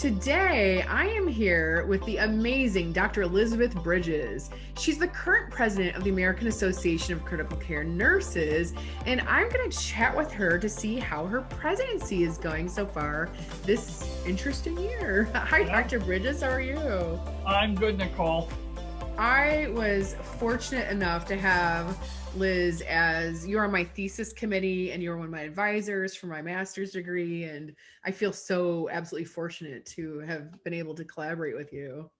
Today, I am here with the amazing Dr. Elizabeth Bridges. She's the current president of the American Association of Critical Care Nurses, and I'm going to chat with her to see how her presidency is going so far this interesting year. Hi, Dr. Bridges. How are you? I'm good, Nicole. I was fortunate enough to have Liz as you're on my thesis committee and you're one of my advisors for my master's degree. And I feel so absolutely fortunate to have been able to collaborate with you.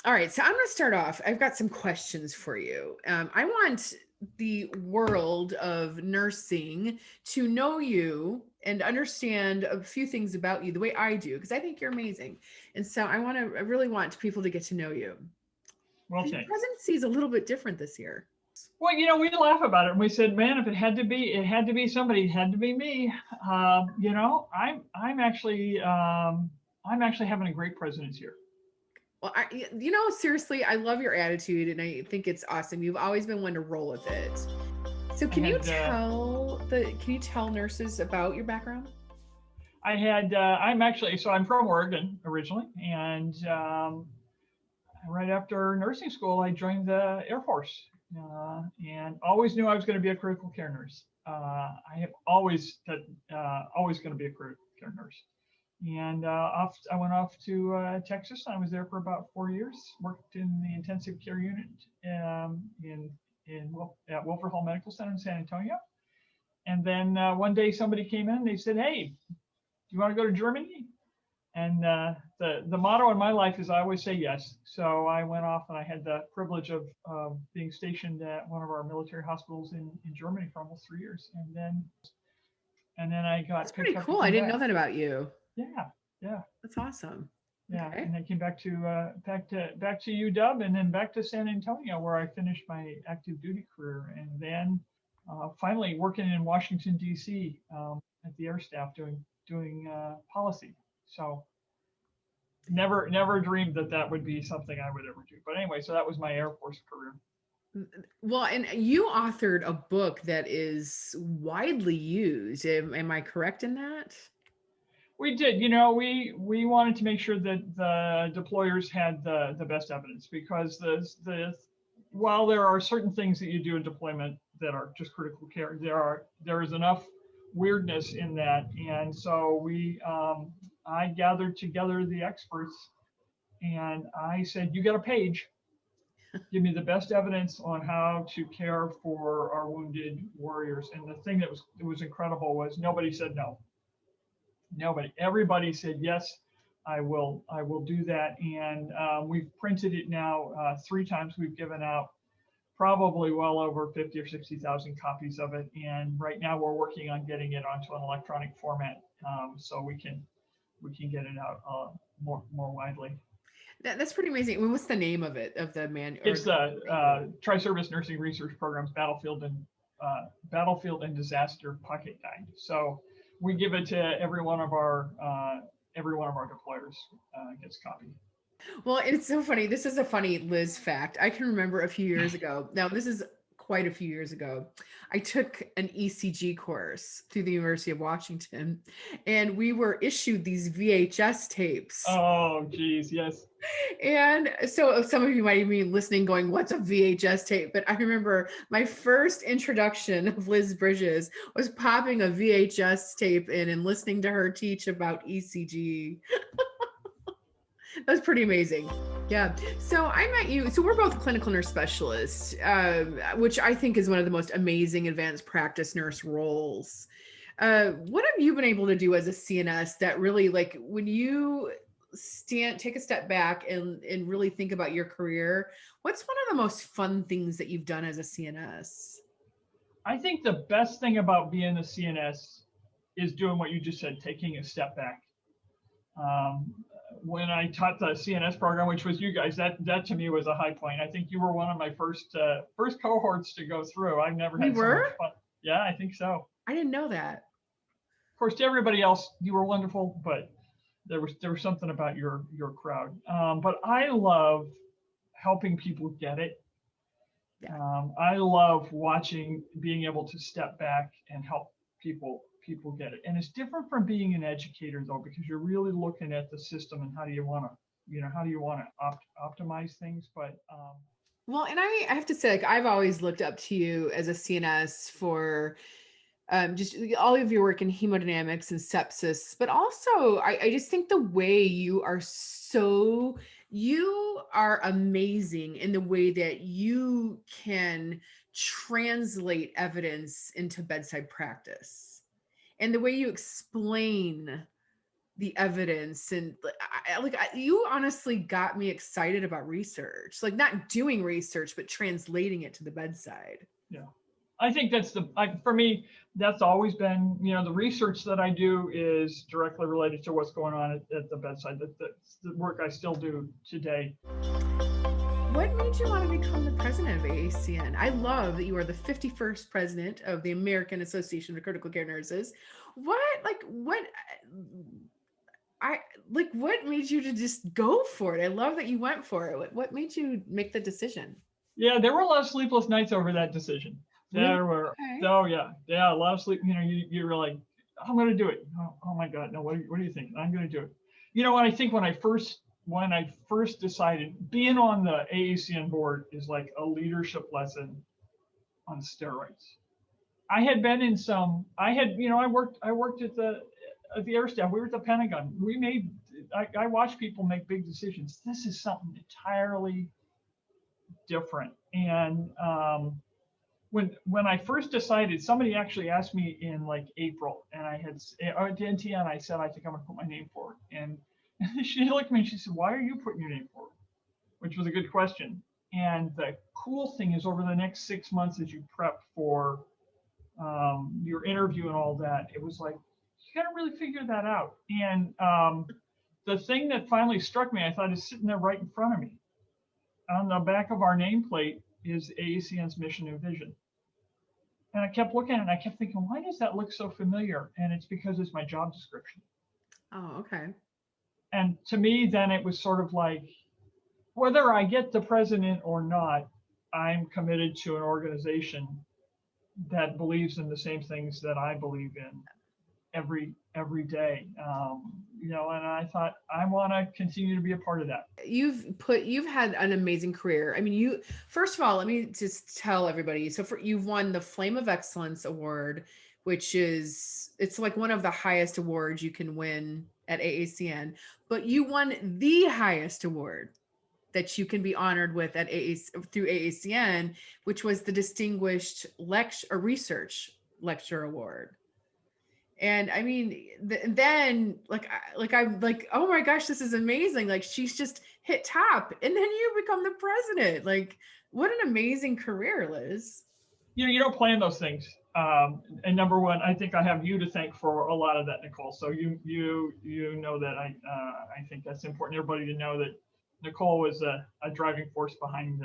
All right, so I'm going to start off. I've got some questions for you. I want the world of nursing to know you and understand a few things about you the way I do, because I think you're amazing. And so I really want people to get to know you. Well, the presidency is a little bit different this year. Well, we laugh about it and we said, man, if it had to be somebody, it had to be me. I'm actually having a great presidency here. Well, seriously, I love your attitude and I think it's awesome. You've always been one to roll with it. So can you tell nurses about your background? I'm from Oregon originally, and right after nursing school, I joined the Air Force, and always knew I was going to be a critical care nurse. I have always going to be a critical care nurse. And I went off to Texas. I was there for about 4 years. Worked in the intensive care unit at Wilford Hall Medical Center in San Antonio. And then one day somebody came in. They said, "Hey, do you want to go to Germany?" And the motto in my life is I always say yes. So I went off and I had the privilege of being stationed at one of our military hospitals in Germany for almost 3 years. And then I got That's pretty cool. I didn't know that about you. Yeah. That's awesome. Yeah, okay. And I came back to UW and then back to San Antonio where I finished my active duty career, and then finally working in Washington D.C. At the Air Staff doing policy. So never dreamed that would be something I would ever do. But anyway, so that was my Air Force career. Well, and you authored a book that is widely used. Am I correct in that? We did. We wanted to make sure that the deployers had the best evidence, because while there are certain things that you do in deployment that are just critical care, there is enough weirdness in that, and so I gathered together the experts and I said, you got a page, give me the best evidence on how to care for our wounded warriors. And the thing that was incredible was nobody said no. Everybody said yes, I will do that. And we've printed it now 3 times. We've given out probably well over 50 or 60,000 copies of it. And right now we're working on getting it onto an electronic format so we can get it out more widely. That's pretty amazing. I mean, what's the name of it, of the manual? It's the Tri-Service Nursing Research Program's Battlefield and Disaster Pocket Guide. So we give it to every one of our deployers gets a copy. Well, it's so funny. This is a funny Liz fact. I can remember a few years ago. Now, this is quite a few years ago. I took an ECG course through the University of Washington, and we were issued these VHS tapes. Oh, geez, yes. And so some of you might be listening going, what's a VHS tape? But I remember my first introduction of Liz Bridges was popping a VHS tape in and listening to her teach about ECG. That was pretty amazing. Yeah. So I met you. So we're both clinical nurse specialists, which I think is one of the most amazing advanced practice nurse roles. What have you been able to do as a CNS that really, like, when you take a step back and really think about your career, what's one of the most fun things that you've done as a CNS? I think the best thing about being a CNS is doing what you just said, taking a step back. When I taught the CNS program, which was you guys, that to me was a high point. I think you were one of my first cohorts to go through. I've never had so much fun. Yeah, I think so. I didn't know that. Of course, to everybody else, you were wonderful, but there was something about your crowd. But I love helping people get it. Yeah. I love being able to step back and help people people get it. And it's different from being an educator though, because you're really looking at the system and how do you want to optimize things. But Well, and I have to say, like, I've always looked up to you as a CNS for just all of your work in hemodynamics and sepsis, but also I just think the way you are amazing in the way that you can translate evidence into bedside practice and the way you explain the evidence. And you honestly got me excited about research, like not doing research, but translating it to the bedside. yeah, I think that's for me, that's always been, the research that I do is directly related to what's going on at the bedside. That's the work I still do today. What made you want to become the president of AACN? I love that you are the 51st president of the American Association of Critical Care Nurses. What made you to just go for it? I love that you went for it. What made you make the decision? Yeah, there were a lot of sleepless nights over that decision. There were. Okay. Oh yeah, a lot of sleep. You were like, I'm going to do it. Oh my God, no. What do you think? I'm going to do it. What I think when I first decided, being on the AACN board is like a leadership lesson on steroids. I had been in some. I worked at the Air Staff. We were at the Pentagon. I watched people make big decisions. This is something entirely different. And when I first decided, somebody actually asked me in like April, and I had at NTN, I said, I think I'm gonna put my name forward. And she looked at me and she said, why are you putting your name forward? Which was a good question. And the cool thing is, over the next 6 months, as you prep for your interview and all that, it was like, you got to really figure that out. And the thing that finally struck me, I thought, is sitting there right in front of me. On the back of our nameplate is AACN's mission and vision. And I kept looking at it and I kept thinking, why does that look so familiar? And it's because it's my job description. Oh, okay. And to me, then it was sort of like, whether I get the president or not, I'm committed to an organization that believes in the same things that I believe in every day. And I thought, I want to continue to be a part of that. You've had an amazing career. I mean, first of all, let me just tell everybody. So you've won the Flame of Excellence Award, which it's like one of the highest awards you can win at AACN, but you won the highest award that you can be honored with through AACN, which was the Distinguished Research Lecture Award. And I mean, then I'm like, oh my gosh, this is amazing. Like, she's just hit top, and then you become the president. Like, what an amazing career, Liz. You don't plan those things. And number one, I think I have you to thank for a lot of that, Nicole. So you know that I think that's important. Everybody to know that Nicole was a driving force behind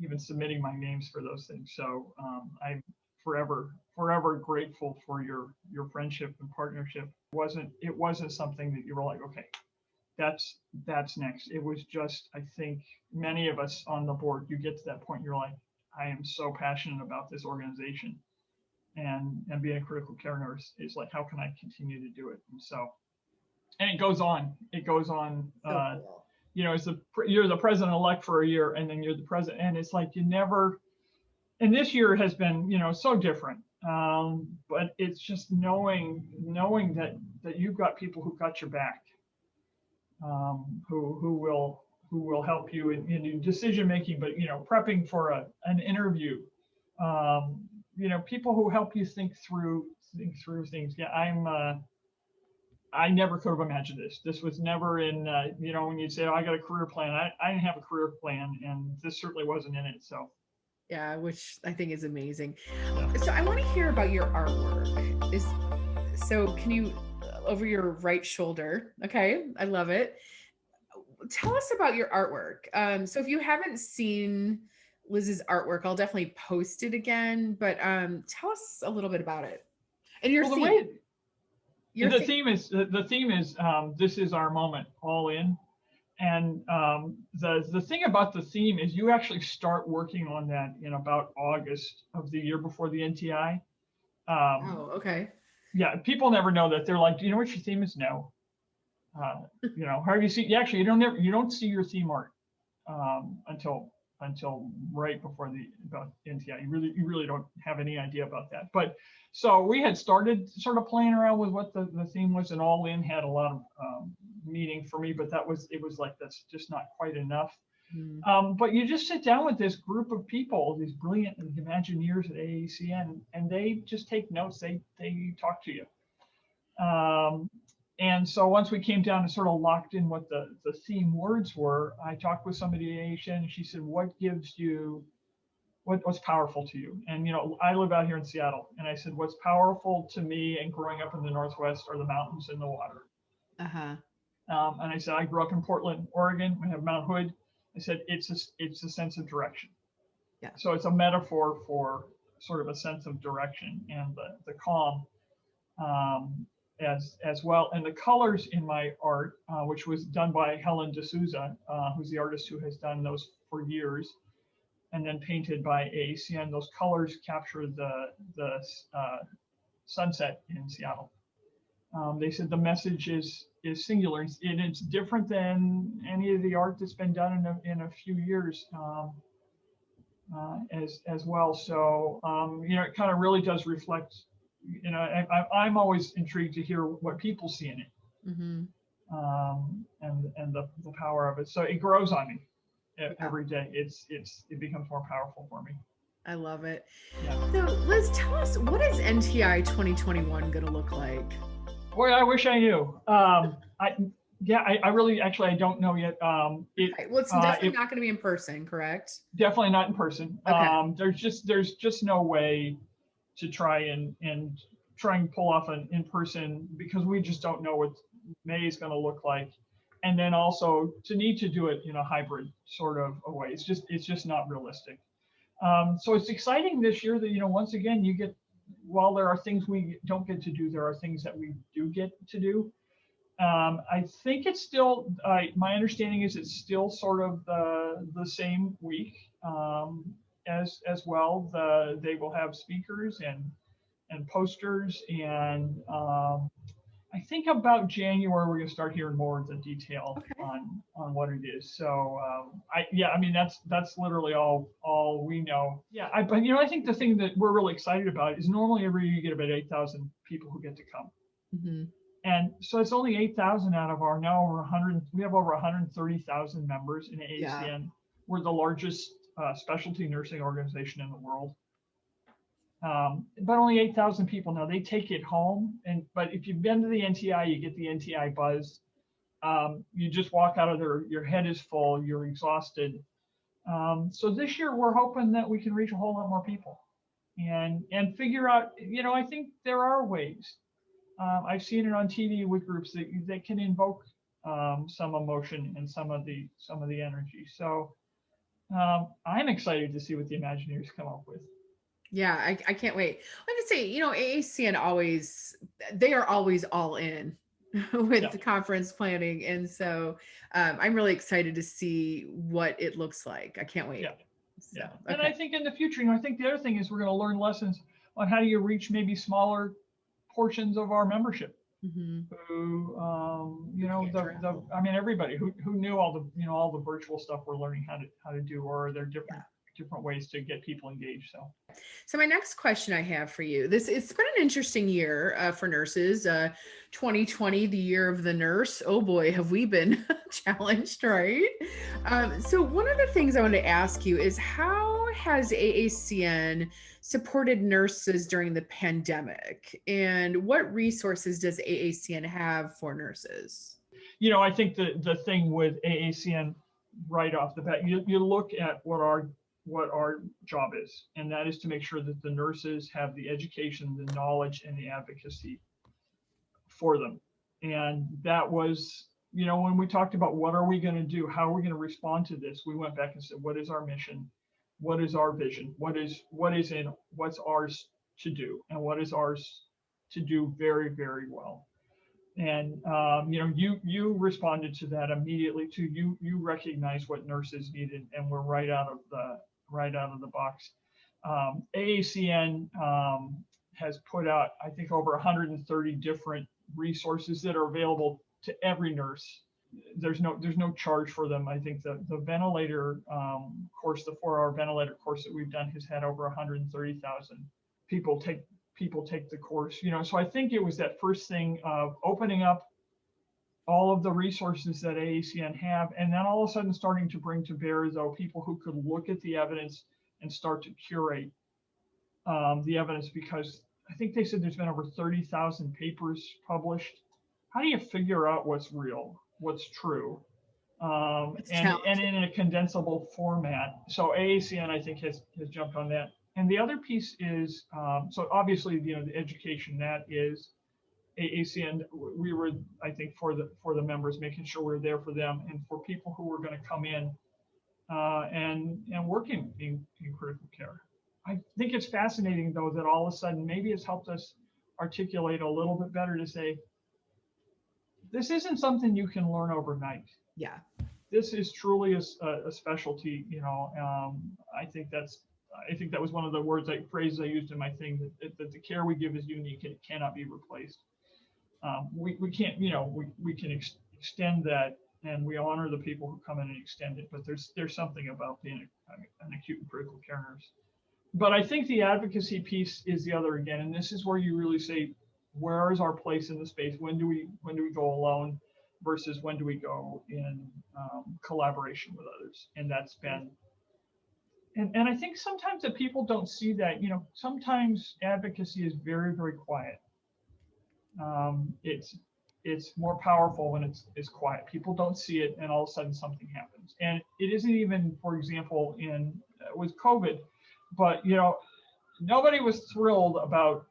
even submitting my names for those things. So I'm forever grateful for your friendship and partnership. It wasn't something that you were like, okay, that's next. It was just, I think many of us on the board, you get to that point, you're like, I am so passionate about this organization, and being a critical care nurse is like, how can I continue to do it? And it goes on. Cool. You're the president-elect for a year, and then you're the president, and it's like you never. And this year has been, so different. But it's just knowing that you've got people who got your back, who will help you in decision making, but prepping for an interview. People who help you think through things. Yeah, I never could have imagined this. This was never in, when you say, oh, I got a career plan. I didn't have a career plan, and this certainly wasn't in it. So. Yeah, which I think is amazing. Yeah. So I want to hear about your artwork. So can you, over your right shoulder? Okay, I love it. Tell us about your artwork. So if you haven't seen Liz's artwork, I'll definitely post it again. But tell us a little bit about it. And your theme. The theme is this is our moment, all in. And the thing about the theme is you actually start working on that in about August of the year before the NTI. Oh, okay. Yeah, people never know that. They're like, do you know what your theme is? No. How do you see? Actually, you don't see your theme art until right before about NTI. You really don't have any idea about that. But so we had started sort of playing around with what the theme was, and All In had a lot of meaning for me, but it was like, that's just not quite enough. But you just sit down with this group of people, these brilliant Imagineers at AACN, and they just take notes. They talk to you. And so once we came down and sort of locked in what the theme words were, I talked with somebody at AACN, and she said, "What gives you, what's powerful to you?" And I live out here in Seattle, and I said, "What's powerful to me and growing up in the Northwest are the mountains and the water." And I said, I grew up in Portland, Oregon. We have Mount Hood. I said, it's a sense of direction. Yeah. So it's a metaphor for sort of a sense of direction and the calm as well. And the colors in my art, which was done by Helen D'Souza, who's the artist who has done those for years, and then painted by AACN. Those colors capture the sunset in Seattle. They said the message is singular, and it's different than any of the art that's been done in a few years as well. So it kind of really does reflect. I'm always intrigued to hear what people see in it, and the power of it. So it grows on me every day. It becomes more powerful for me. I love it. Yeah. So Liz, tell us, what is NTI 2021 going to look like? Boy, I wish I knew. I really, actually, I don't know yet. Well, it's definitely not going to be in person, correct? Definitely not in person. Okay. There's just no way to try and pull off an in-person, because we just don't know what May is going to look like. And then also to need to do it in a hybrid sort of a way, it's just not realistic. So it's exciting this year that, once again, while there are things we don't get to do, there are things that we do get to do. I think it's still, my understanding is it's still sort of the same week as well. They will have speakers and posters, and I think about January we're going to start hearing more of the detail on what it is. So that's literally all we know. Yeah, but I think the thing that we're really excited about is normally every year you get about 8,000 people who get to come. Mm-hmm. And so it's only 8,000 out of our now over 100. We have over 130,000 members in AACN. Yeah. We're the largest specialty nursing organization in the world. But only 8,000 people. Now they take it home, but if you've been to the NTI, you get the NTI buzz. You just walk out of there, your head is full, you're exhausted. So this year we're hoping that we can reach a whole lot more people, and figure out. I think there are ways. I've seen it on TV with groups that can invoke some emotion and some of the energy. So I'm excited to see what the Imagineers come up with. Yeah, I can't wait. I have to say, AACN they are always all in with the conference planning. And so I'm really excited to see what it looks like. I can't wait. Yeah. So, yeah. And I think in the future, I think the other thing is we're going to learn lessons on how do you reach maybe smaller portions of our membership. Mm-hmm. Who, everybody who knew all the virtual stuff we're learning how to do, or are there different ways to get people engaged. So my next question I have for you, it's been an interesting year for nurses. 2020, the year of the nurse. Oh boy, have we been challenged, right? So one of the things I want to ask you is, how has AACN supported nurses during the pandemic, and what resources does AACN have for nurses? I think the thing with AACN right off the bat, you look at what our job is, and that is to make sure that the nurses have the education, the knowledge, and the advocacy for them. And that was, when we talked about what are we going to do, how are we going to respond to this, we went back and said, what is our mission? What is our vision? What's ours to do, and what is ours to do very, very well? And you responded to that immediately too. You recognize what nurses needed, and we're right out of the box. AACN has put out, I think, over 130 different resources that are available to every nurse. There's no charge for them. I think the ventilator course, the 4-hour ventilator course that we've done, has had over 130,000 people take the course. So I think it was that first thing of opening up all of the resources that AACN have, and then all of a sudden starting to bring to bear, though, people who could look at the evidence and start to curate the evidence, because I think they said there's been over 30,000 papers published. How do you figure out what's real, what's true, and in a condensable format? So AACN, I think, has jumped on that. And the other piece is, so obviously, the education, that is AACN. We were, I think, for the members, making sure we're there for them, and for people who were going to come in and work in critical care. I think it's fascinating, though, that all of a sudden maybe it's helped us articulate a little bit better to say, this isn't something you can learn overnight. Yeah. This is truly a specialty. I think that was one of the phrases I used in my thing, that the care we give is unique and it cannot be replaced. We can't, we can extend that, and we honor the people who come in and extend it, but there's something about being an acute and critical care nurse. But I think the advocacy piece is the other again, and this is where you really say, where is our place in the space? When do we go alone versus when do we go in collaboration with others? And that's been, and I think sometimes that people don't see that. Sometimes advocacy is very, very quiet. It's more powerful when it's quiet. People don't see it, and all of a sudden something happens. And it isn't even, for example, with COVID, but nobody was thrilled about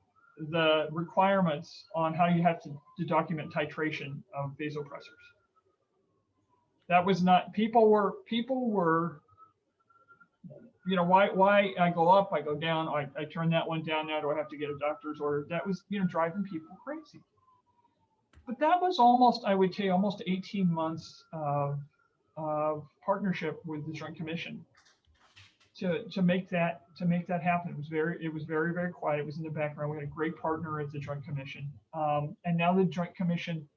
the requirements on how you have to document titration of vasopressors. That was not, people were, why I go up, I go down, I turn that one down, now do I have to get a doctor's order? That was, driving people crazy. But that was almost, I would say, almost 18 months of partnership with the Joint Commission to make that happen. It was very, very quiet. It was in the background. We had a great partner at the Joint Commission, and now the Joint Commission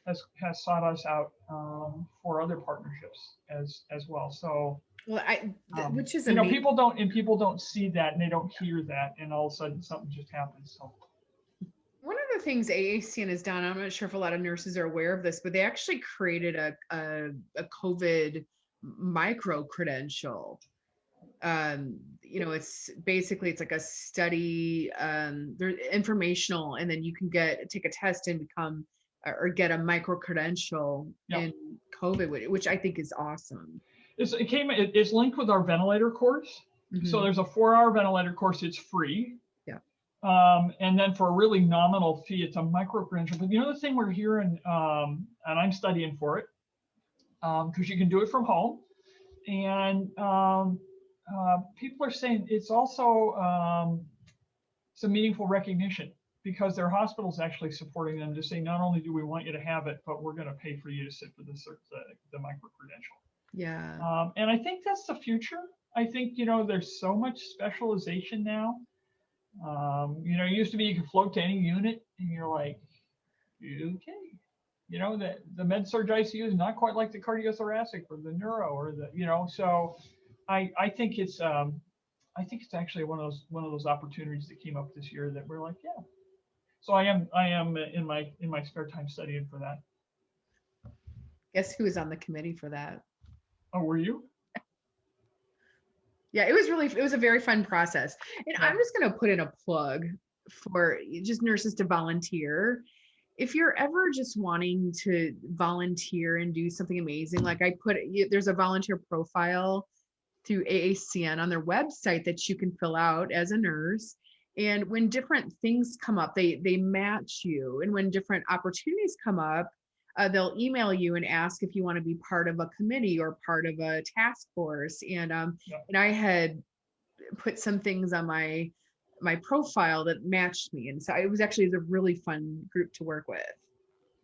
has sought us out for other partnerships as well. So, well, which is people don't see that, and they don't hear that, and all of a sudden something just happens. So. One of the things AACN has done, I'm not sure if a lot of nurses are aware of this, but they actually created a COVID micro credential. It's basically, it's like a study, they're informational, and then you can take a test and become or get a micro credential in COVID, which I think is awesome. It's linked with our ventilator course. Mm-hmm. So there's a 4-hour ventilator course. It's free. And then for a really nominal fee, it's a micro credential. But the thing we're hearing, and I'm studying for it, because you can do it from home, and people are saying it's also some meaningful recognition, because their hospitals actually supporting them to say, not only do we want you to have it, but we're going to pay for you to sit for the micro credential. Yeah. And I think that's the future. I think there's so much specialization now. It used to be you could float to any unit, and you're like, okay, the med surg ICU is not quite like the cardiothoracic or the neuro or the, so I think it's actually one of those opportunities that came up this year that we're like, yeah. So I am in my spare time studying for that. Guess who was on the committee for that? Oh, were you? Yeah, it was a very fun process. And I'm just going to put in a plug for just nurses to volunteer. If you're ever just wanting to volunteer and do something amazing, like there's a volunteer profile through AACN on their website that you can fill out as a nurse. And when different things come up, they match you. And when different opportunities come up, they'll email you and ask if you want to be part of a committee or part of a task force. And and I had put some things on my profile that matched me, and so it was actually a really fun group to work with.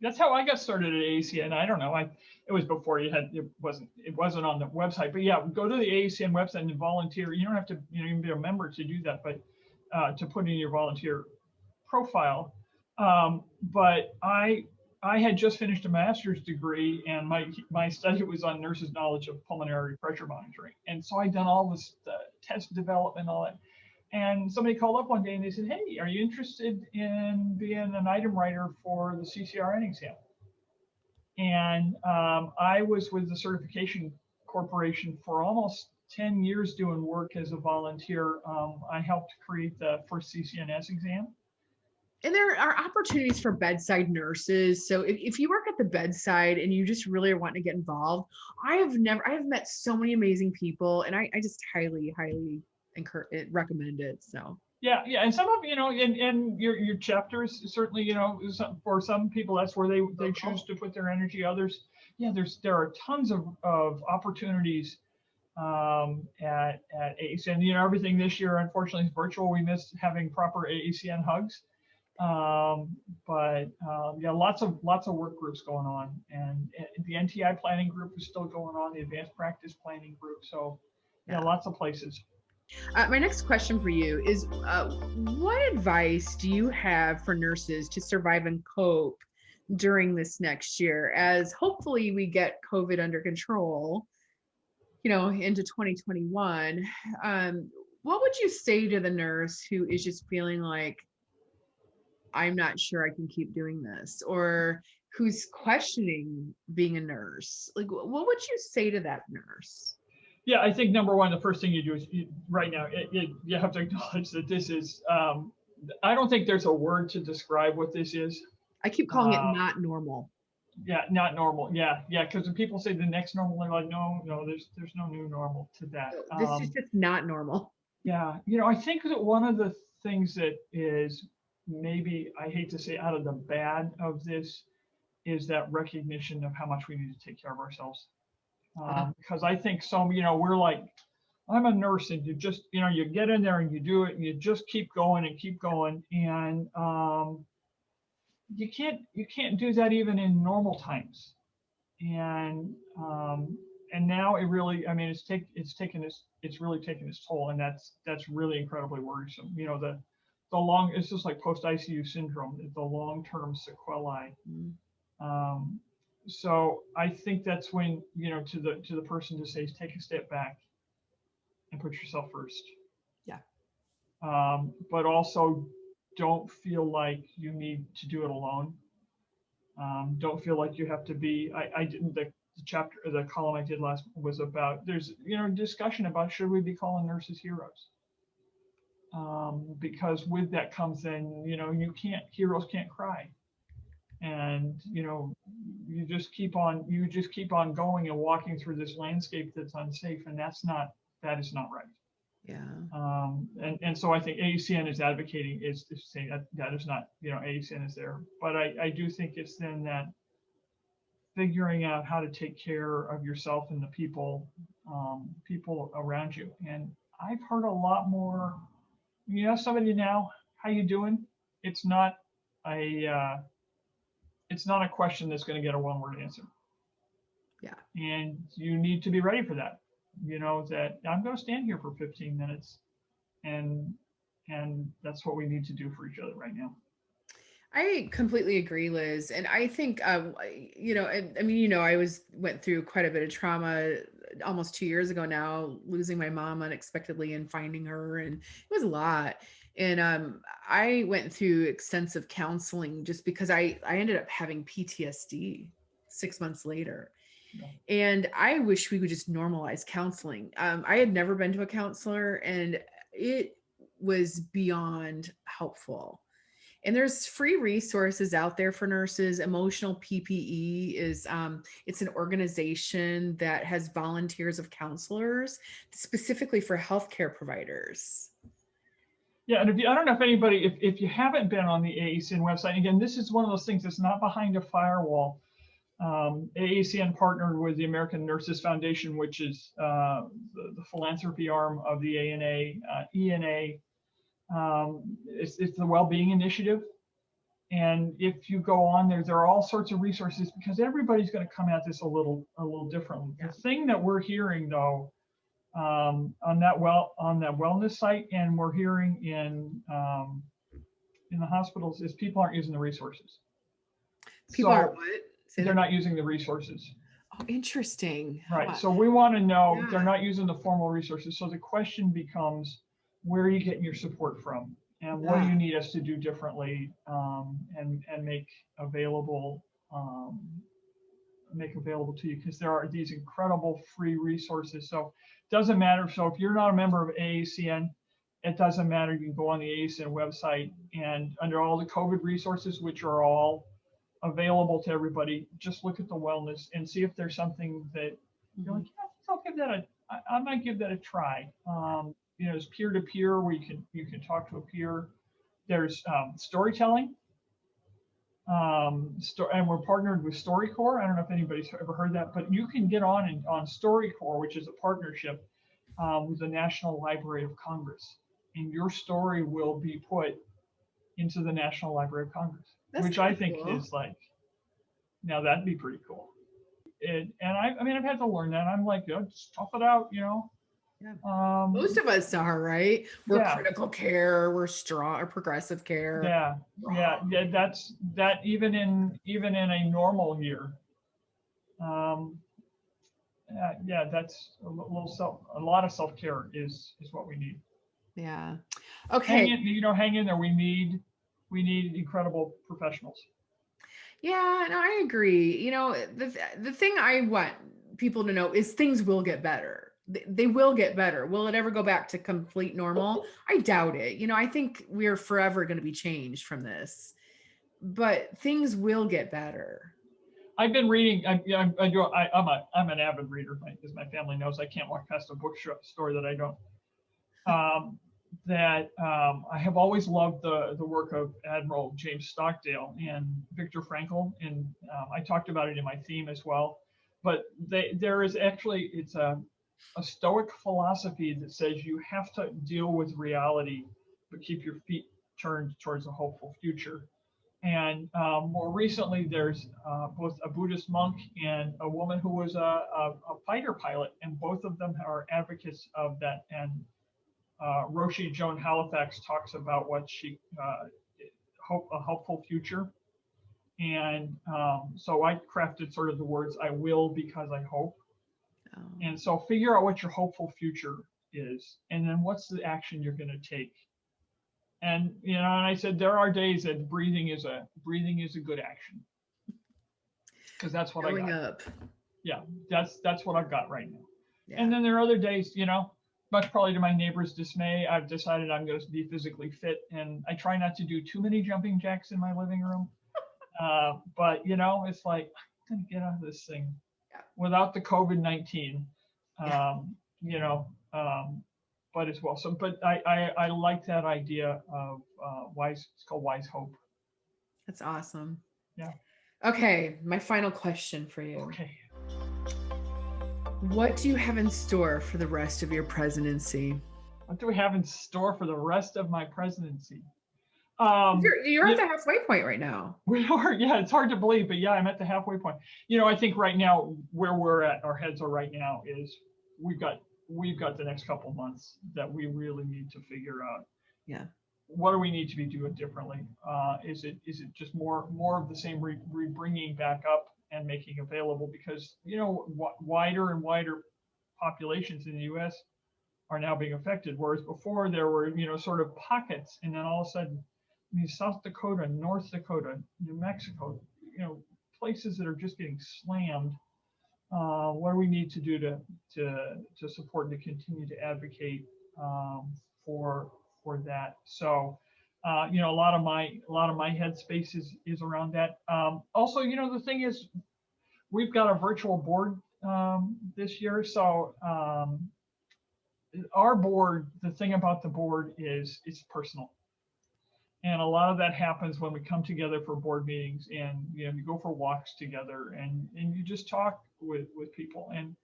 That's how I got started at AACN. I don't know. It was before it wasn't on the website, but yeah, go to the AACN website and volunteer. You don't have to even be a member to do that, but to put in your volunteer profile. But I had just finished a master's degree, and my study was on nurses' knowledge of pulmonary pressure monitoring. And so I'd done all this test development, all that. And somebody called up one day and they said, "Hey, are you interested in being an item writer for the CCRN exam?" And I was with the certification corporation for almost 10 years doing work as a volunteer. I helped create the first CCNS exam. And there are opportunities for bedside nurses. So if you work at the bedside and you just really are wanting to get involved, I have met so many amazing people, and I just highly recommend it. So yeah, and some of and your chapters certainly, for some people that's where they choose to put their energy. Others, there are tons of opportunities at AACN. Everything this year unfortunately is virtual. We missed having proper AACN hugs. But lots of work groups going on, and the NTI planning group is still going on, the advanced practice planning group. So lots of places. My next question for you is, what advice do you have for nurses to survive and cope during this next year, as hopefully we get COVID under control, into 2021? What would you say to the nurse who is just feeling like, I'm not sure I can keep doing this, or who's questioning being a nurse? Like, what would you say to that nurse? Yeah, I think number one, the first thing you do is right now, you have to acknowledge that this is, I don't think there's a word to describe what this is. I keep calling it not normal. Yeah, not normal. Yeah, because when people say the next normal, they're like, no, there's no new normal to that. This is just not normal. Yeah, I think that one of the things that is maybe, I hate to say, out of the bad of this is that recognition of how much we need to take care of ourselves. Because I think we're like, I'm a nurse, and you just, you get in there and you do it, and you just keep going, and you can't do that even in normal times. And now it really, it's really taken its toll, and that's really incredibly worrisome. It's just like post-ICU syndrome, the long-term sequelae. So I think that's when, to the person to say, take a step back and put yourself first. Yeah. But also don't feel like you need to do it alone. Don't feel like you have to be, the column I did last was about, there's, discussion about, should we be calling nurses heroes? Because with that comes then, heroes can't cry. And you just keep on going and walking through this landscape that's unsafe, and that is not right. Yeah. And so I think AACN is advocating is saying that is not, AACN is there, but I do think it's then that figuring out how to take care of yourself and the people around you. And I've heard a lot more. Somebody now, how you doing? It's not a question that's going to get a one-word answer. Yeah. And you need to be ready for that. That I'm going to stand here for 15 minutes, and that's what we need to do for each other right now. I completely agree, Liz. And I think, I went through quite a bit of trauma almost 2 years ago now, losing my mom unexpectedly and finding her. And it was a lot. And I went through extensive counseling just because I ended up having PTSD 6 months later. Yeah. And I wish we would just normalize counseling. I had never been to a counselor, and it was beyond helpful. And there's free resources out there for nurses. Emotional PPE is, it's an organization that has volunteers of counselors specifically for healthcare providers. Yeah, and I don't know if anybody, if you haven't been on the AACN website, again, this is one of those things that's not behind a firewall. AACN partnered with the American Nurses Foundation, which is the philanthropy arm of the ANA. ENA, it's the Wellbeing Initiative. And if you go on there are all sorts of resources, because everybody's going to come at this a little differently. Yeah. The thing that we're hearing though, on that wellness site, and we're hearing in in the hospitals is people aren't using the resources. People So are what? Say they're that not using the resources. Oh, interesting. Right. So we want to know Yeah. they're not using the formal resources. So the question becomes, where are you getting your support from? And what do Yeah. you need us to do differently, and make available to you? Because there are these incredible free resources. So it doesn't matter. So if you're not a member of AACN, it doesn't matter. You can go on the AACN website, and under all the COVID resources, which are all available to everybody, just look at the wellness and see if there's something that you're like, yeah, I'll give that I might give that a try. There's peer-to-peer where you can talk to a peer. There's storytelling, and we're partnered with StoryCorps. I don't know if anybody's ever heard that, but you can get on StoryCorps, which is a partnership with the National Library of Congress, and your story will be put into the National Library of Congress, which I think cool. is like, now that'd be pretty cool. And I've had to learn that. I'm like, just tough it out, Yeah. Most of us are, right? We're critical care, we're strong, or progressive care. Yeah. That's that. Even in a normal year, that's a lot of self-care is what we need. Yeah. Okay. Hang in there. We need incredible professionals. Yeah, no, I agree. The thing I want people to know is things will get better. They will get better. Will it ever go back to complete normal? I doubt it. I think we're forever going to be changed from this, but things will get better. I've been reading. I'm an avid reader, because my family knows I can't walk past a bookstore that I don't. I have always loved the work of Admiral James Stockdale and Viktor Frankl, and I talked about it in my theme as well. But there is actually, it's a Stoic philosophy that says you have to deal with reality, but keep your feet turned towards a hopeful future. And more recently, there's both a Buddhist monk and a woman who was a fighter pilot, and both of them are advocates of that. And Roshi Joan Halifax talks about what she a hopeful future. And so I crafted sort of the words, I will because I hope. Oh. And so figure out what your hopeful future is, and then what's the action you're going to take. And and I said there are days that breathing is a good action, because that's what I got. Up. Yeah, that's what I've got right now. Yeah. And then there are other days, much probably to my neighbor's dismay, I've decided I'm going to be physically fit, and I try not to do too many jumping jacks in my living room. But it's like, I'm going to get out of this thing without the COVID-19. But as well. So, but I like that idea of wise. It's called wise hope. That's awesome. Yeah. Okay, my final question for you. Okay. What do you have in store for the rest of your presidency? What do we have in store for the rest of my presidency? You're at the halfway point right now. We are. Yeah, it's hard to believe, but yeah, I'm at the halfway point. I think right now where we're at, our heads are right now is we've got the next couple of months that we really need to figure out. Yeah. What do we need to be doing differently? Is it just more of the same, bringing back up and making available, because wider and wider populations in the U.S. are now being affected, whereas before there were sort of pockets, and then all of a sudden, South Dakota, North Dakota, New Mexico, places that are just getting slammed. What do we need to do to support and to continue to advocate for that? So a lot of my headspace is around that. Also, the thing is, we've got a virtual board this year. So our board, the thing about the board is it's personal. And a lot of that happens when we come together for board meetings, and you go for walks together, and you just talk with people. And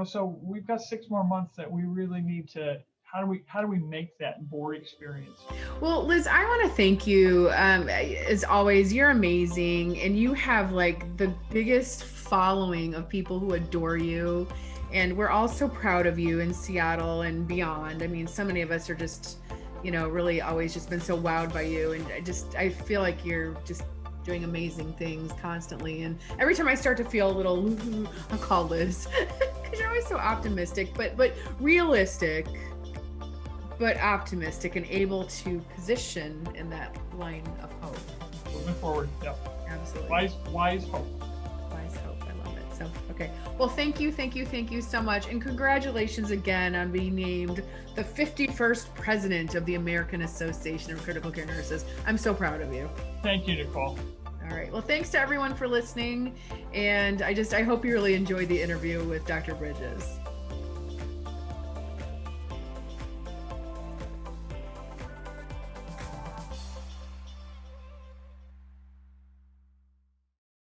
so we've got 6 more months that we really need to. How do we make that board experience? Well, Liz, I want to thank you. As always, you're amazing, and you have like the biggest following of people who adore you. And we're all so proud of you in Seattle and beyond. I mean, so many of us are just really always just been so wowed by you. And I feel like you're just doing amazing things constantly. And every time I start to feel a little, I'll call Liz, because you're always so optimistic, but realistic, but optimistic, and able to position in that line of hope. Moving forward. Yep. Absolutely. Wise hope. Wise hope. I love it. So, okay. Well, thank you so much. And congratulations again on being named the 51st president of the American Association of Critical Care Nurses. I'm so proud of you. Thank you, Nicole. All right. Well, thanks to everyone for listening. And I hope you really enjoyed the interview with Dr. Bridges.